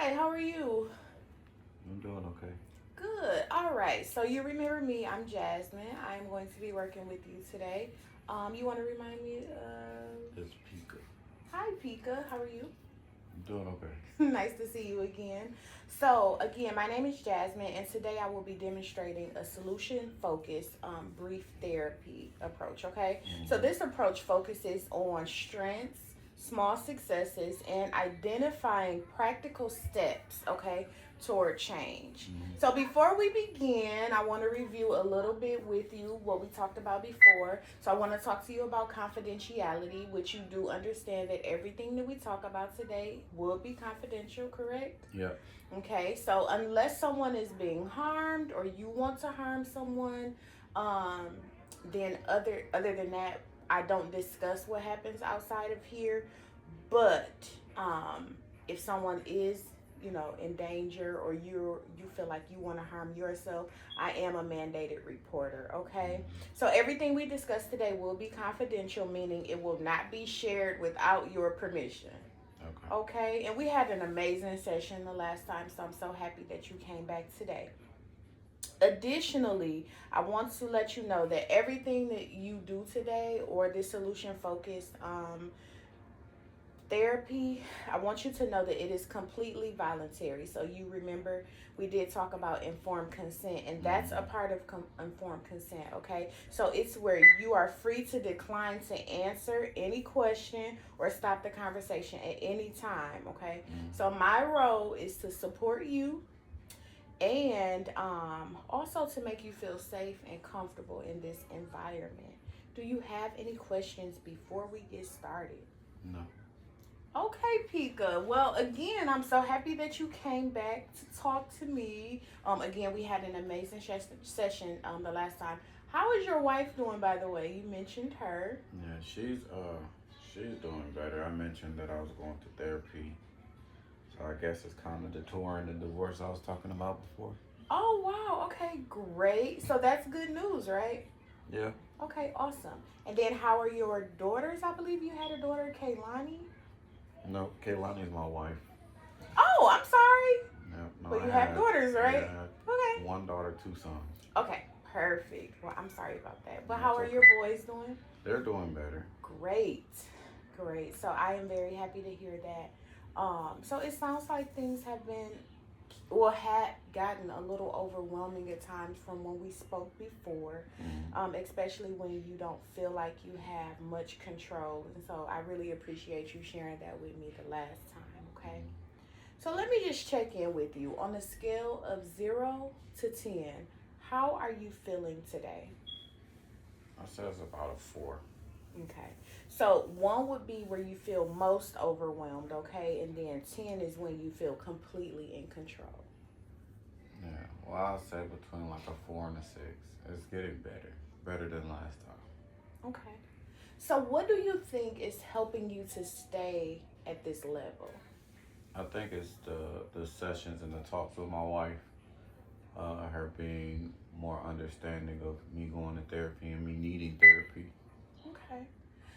Hi, how are you? I'm doing okay. Good. All right. So you remember me? I'm Jasmine. I'm going to be working with you today. You want to remind me of? It's Pika. Hi, Pika. How are you? I'm doing okay. Nice to see you again. So again, my name is Jasmine, and today I will be demonstrating a solution-focused brief therapy approach. Okay. So Mm-hmm. this approach focuses on strengths, small successes, and identifying practical steps. Okay, toward change. So Mm-hmm. before we begin, I want to review a little bit with you what we talked about before. So I want to talk to you about confidentiality, which you do understand that everything that we talk about today will be confidential, correct? Yeah. Okay, so unless someone is being harmed or you want to harm someone, um, then other than that, I don't discuss what happens outside of here. But um, if someone is, in danger or you feel like you want to harm yourself, I am a mandated reporter. Okay, Mm-hmm. so everything we discuss today will be confidential, meaning it will not be shared without your permission. Okay. Okay, and we had an amazing session the last time, so I'm so happy that you came back today. Additionally, I want to let you know that everything that you do today or this solution focused therapy, I want you to know that it is completely voluntary. So you remember we did talk about informed consent, and that's a Mm-hmm. part of informed consent. Okay, so it's where you are free to decline to answer any question or stop the conversation at any time. Okay, so Mm-hmm. my role is to support you and also to make you feel safe and comfortable in this environment. Do you have any questions before we get started? No. Okay, Pika. Well, again, I'm so happy that you came back to talk to me. Again, we had an amazing session the last time. How is your wife doing, by the way? You mentioned her. Yeah, she's doing better. I mentioned that I was going to therapy, so I guess it's kind of detouring the divorce I was talking about before. Oh, wow. Okay, great. So that's good news, right? Yeah. Okay, awesome. And then how are your daughters? I believe you had a daughter, Kaylani. No, Kaylani's my wife. Oh, I'm sorry. No, no, But you have daughters, yeah, right? I had Okay. one daughter, two sons. Okay, perfect. Well, I'm sorry about that. But how That's are okay. your boys doing? They're doing better. Great. Great. So I am very happy to hear that. So it sounds like things have been or had gotten a little overwhelming at times from when we spoke before, Mm-hmm. especially when you don't feel like you have much control. And so I really appreciate you sharing that with me the last time, okay? Mm-hmm. So let me just check in with you. On a scale of 0 to 10, how are you feeling today? I said it's about a four. Okay. So one would be where you feel most overwhelmed, okay? And then 10 is when you feel completely in control. Yeah. Well, I'll say between like a four and a six. It's getting better. Better than last time. Okay. So what do you think is helping you to stay at this level? I think it's the sessions and the talks with my wife, her being more understanding of me going to therapy and me needing therapy. Okay.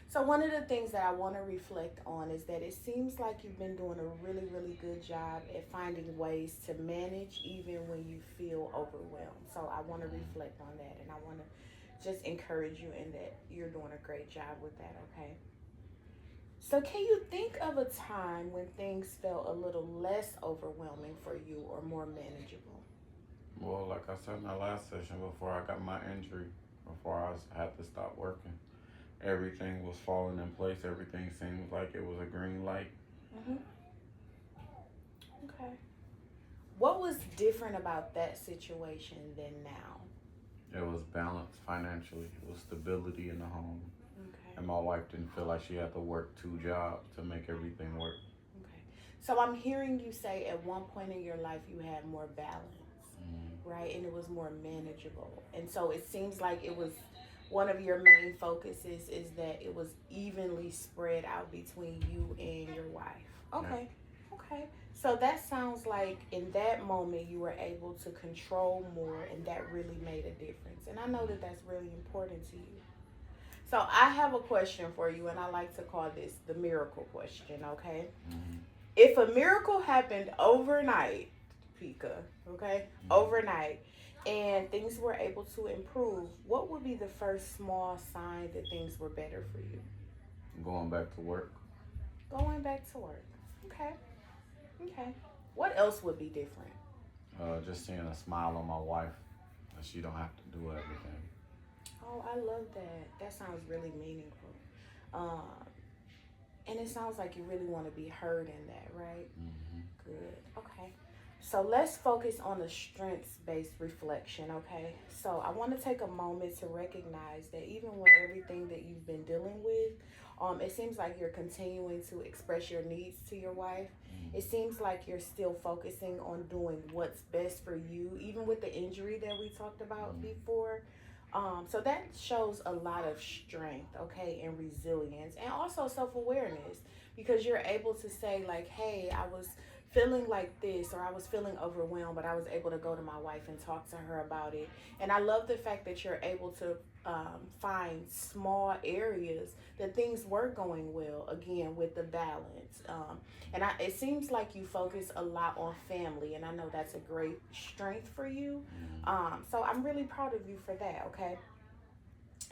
So one of the things that I want to reflect on is that it seems like you've been doing a really, really good job at finding ways to manage even when you feel overwhelmed. So I want to Mm. reflect on that and I want to just encourage you in that you're doing a great job with that, okay? So can you think of a time when things felt a little less overwhelming for you or more manageable? Well, like I said in the last session, before I got my injury, before had to stop working, everything was falling in place. Everything seemed like it was a green light. Mm-hmm. Okay. What was different about that situation than now? It was balance financially. It was stability in the home. Okay. And my wife didn't feel like she had to work two jobs to make everything work. Okay. So I'm hearing you say at one point in your life you had more balance, Mm. right? And it was more manageable. And so it seems like it was one of your main focuses is that it was evenly spread out between you and your wife. Yeah. Okay. Okay. So that sounds like in that moment you were able to control more and that really made a difference. And I know that that's really important to you. So I have a question for you and I like to call this the miracle question, okay? Mm. If a miracle happened overnight, Pika, okay, Mm. overnight, and things were able to improve, what would be the first small sign that things were better for you? Going back to work. Going back to work. Okay, okay. What else would be different? Just seeing a smile on my wife, that she don't have to do everything. Oh, I love that. That sounds really meaningful. Um, and it sounds like you really want to be heard in that, right? Hmm. Good. Okay. So let's focus on the strengths based reflection, okay? So I want to take a moment to recognize that even with everything that you've been dealing with, it seems like you're continuing to express your needs to your wife. It Hmm. seems like you're still focusing on doing what's best for you, even with the injury that we talked about Hmm. before. So that shows a lot of strength, okay, and resilience, and also self awareness because you're able to say, like, hey, I was feeling like this, or I was feeling overwhelmed, but I was able to go to my wife and talk to her about it. And I love the fact that you're able to find small areas that things were going well, again, with the balance. It seems like you focus a lot on family, and I know that's a great strength for you. Hmm. So I'm really proud of you for that, okay?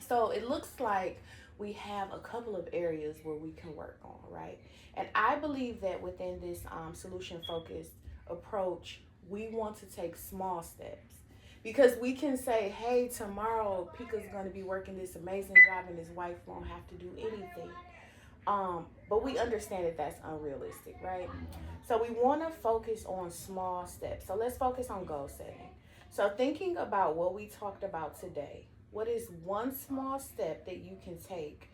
So it looks like we have a couple of areas where we can work on, right? And I believe that within this solution focused approach, we want to take small steps because we can say, hey, tomorrow Pika's going to be working this amazing job and his wife won't have to do anything. But we understand that that's unrealistic, right? Hmm. So we want to focus on small steps. So let's focus on goal setting. So thinking about what we talked about today, what is one small step that you can take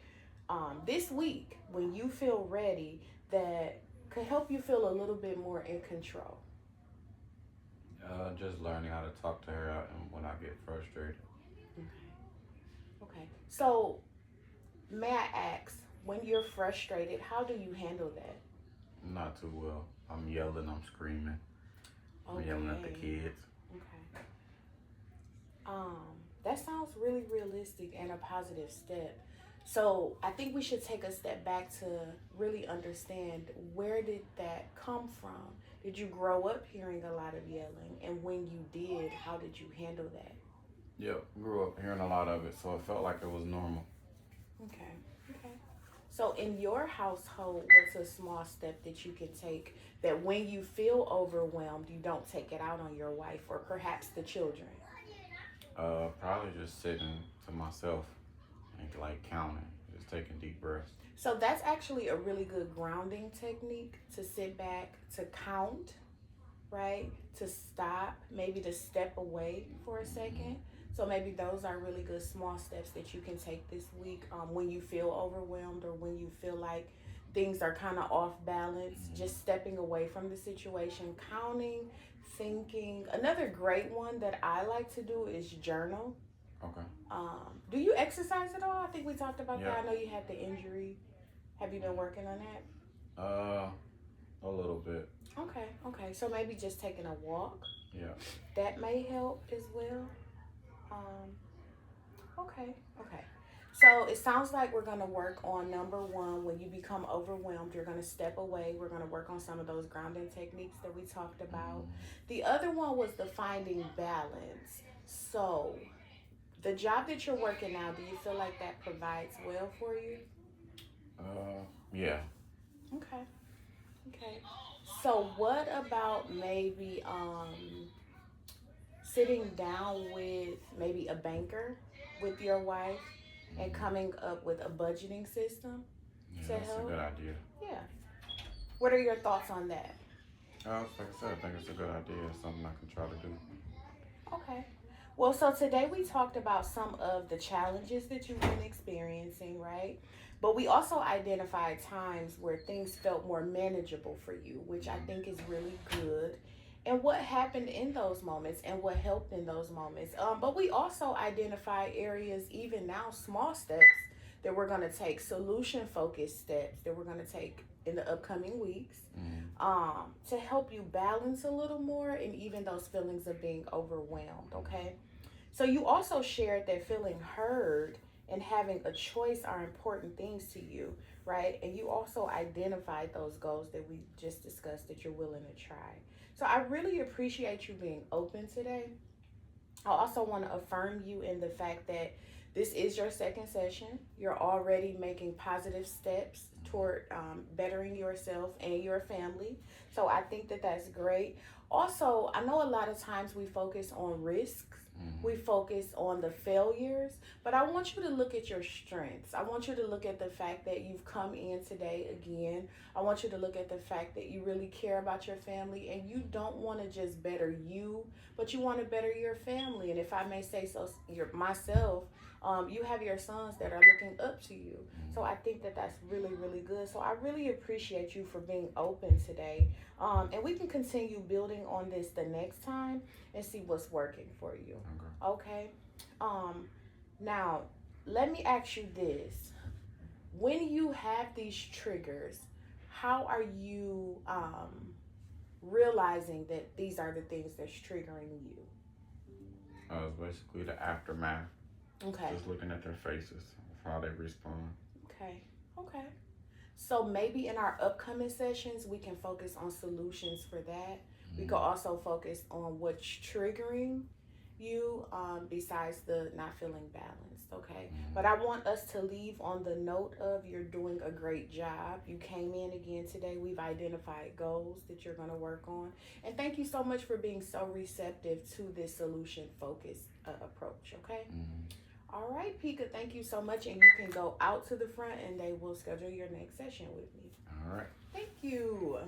this week when you feel ready that could help you feel a little bit more in control? Just learning how to talk to her and when I get frustrated. Okay. Okay. So may I ask, when you're frustrated, how do you handle that? Not too well. I'm yelling, I'm screaming, I'm yelling at the Okay. kids. Okay. Um, that sounds really realistic and a positive step. So I think we should take a step back to really understand, where did that come from? Did you grow up hearing a lot of yelling? And when you did, how did you handle that? Yep, grew up hearing a lot of it, so it felt like it was normal. Okay. Okay. So in your household, what's a small step that you can take that when you feel overwhelmed, you don't take it out on your wife or perhaps the children? Probably just sitting to myself and like counting, just taking deep breaths. So that's actually a really good grounding technique, to sit back, to count, right? To stop, maybe to step away for a Hmm. second. So maybe those are really good small steps that you can take this week when you feel overwhelmed or when you feel like things are kind of off balance. Hmm. Just stepping away from the situation, counting, thinking. Another great one that I like to do is journal. Okay. Do you exercise at all? I think we talked about that. Yep. I know you had the injury. Have you been working on that? Uh, a little bit. Okay, okay. So maybe just taking a walk, Yeah. that may help as well. Um, okay, okay. So it sounds like we're going to work on number one. When you become overwhelmed, you're going to step away. We're going to work on some of those grounding techniques that we talked about. Hmm. The other one was the finding balance. So the job that you're working now, do you feel like that provides well for you? Yeah. Okay, okay. So what about maybe sitting down with maybe a banker with your wife and Hmm. coming up with a budgeting system Yeah, to that's a good help? idea. Yeah. What are your thoughts on that? Like I said, I think it's a good idea. It's something I can try to do. Okay. Well, so today we talked about some of the challenges that you've been experiencing, right? But we also identified times where things felt more manageable for you, which I Hmm. think is really good. And what happened in those moments and what helped in those moments. But we also identify areas, even now, small steps that we're going to take, solution focused steps that we're going to take in the upcoming weeks Hmm. to help you balance a little more and even those feelings of being overwhelmed, okay? So you also shared that feeling heard and having a choice are important things to you. right? And you also identified those goals that we just discussed that you're willing to try. So I really appreciate you being open today. I also want to affirm you in the fact that this is your second session. You're already making positive steps toward bettering yourself and your family. So I think that that's great. Also, I know a lot of times we focus on risks, we focus on the failures, but I want you to look at your strengths. I want you to look at the fact that you've come in today again. I want you to look at the fact that you really care about your family and you don't want to just better you, but you want to better your family. And if I may say so, myself, you have your sons that are looking up to you. So I think that that's really, really good. So I really appreciate you for being open today. And we can continue building on this the next time and see what's working for you. Okay. Now, let me ask you this. When you have these triggers, how are you realizing that these are the things that's triggering you? It's basically the aftermath. Okay. Just looking at their faces, how they respond. Okay. Okay. So maybe in our upcoming sessions, we can focus on solutions for that. We could also focus on what's triggering you besides the not feeling balanced, okay? But I want us to leave on the note of you're doing a great job. You came in again today. We've identified goals that you're going to work on. And thank you so much for being so receptive to this solution-focused approach, okay? All right, Pika, thank you so much. And you can go out to the front and they will schedule your next session with me. All right. Thank you.